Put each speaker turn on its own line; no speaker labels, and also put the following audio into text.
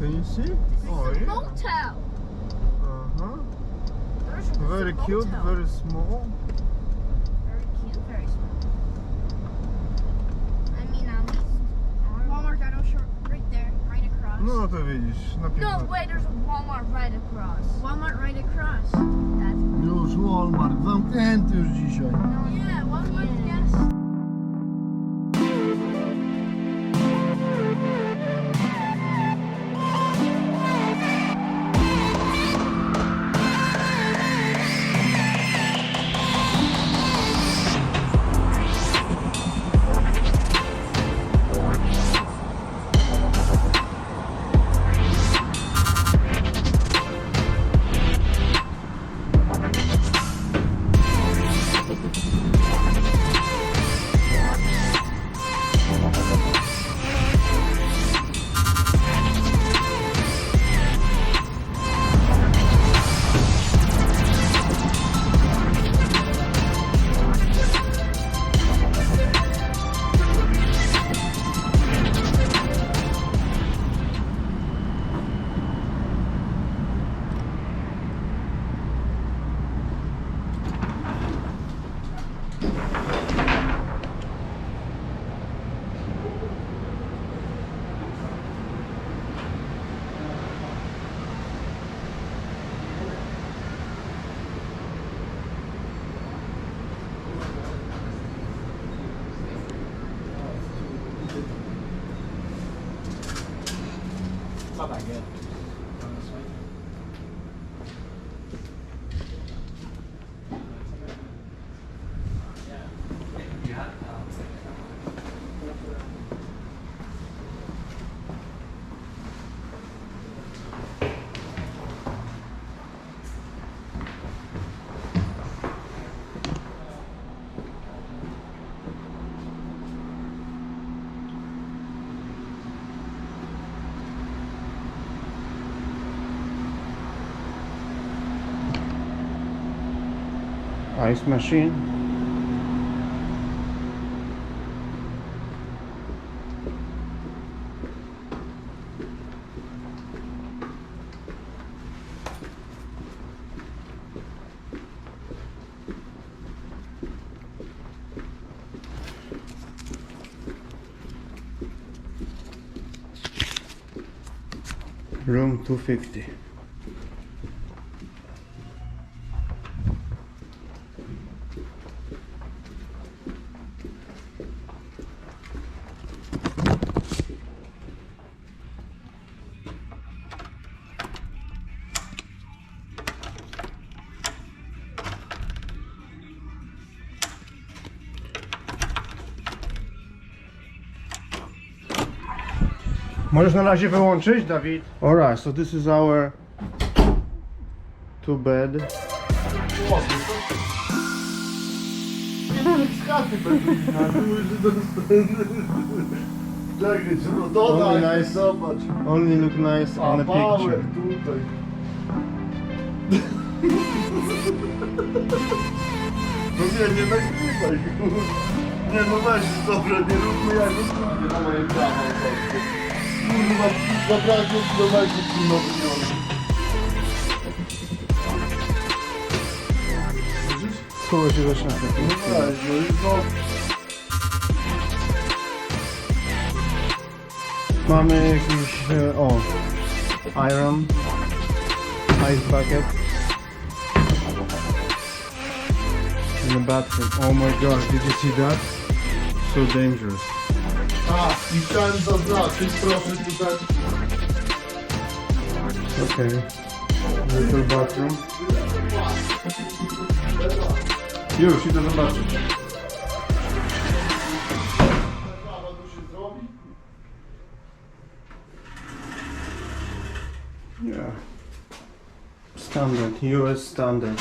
Can you see? Oh,
It's a
yeah.
motel.
Uh-huh.
There's
Very
a
cute,
motel.
very small.
Very cute, very small. I mean, at least.
Walmart Auto Shop right there, right across.
No to widzisz, na
No,
pewno.
wait, there's a Walmart right across.
Walmart right across.
That's
Już Walmart, zamknięty już dzisiaj.
Yeah, Walmart,
Yeah.
yes.
Not that good, honestly. Yeah. You had
Ice machine. Room 250. Możesz na razie wyłączyć, Dawid? Alright, so this is our two bed.
Skaty Berlina, były Czekaj, dodaj,
Only nice.
zobacz.
Only look nice on a
Power
picture.
tutaj. No nie nagrywaj. Nie no weź, dobra, nie róbmy jak róbmy na moje prawo. Kurwa, zabrakło kilometrów kilnowymiony.
Koło się zaczyna.
No weź, no i no.
Mamy jakiś, iron, ice bucket. In the bathroom. Oh my god, did you see that? So dangerous.
A, i chciałem zaznaczyć, proszę tutaj.
Okay. Little bathroom. Już, idę zobaczyć.
Prawa tu się zrobi.
Yeah. Standard, US standard.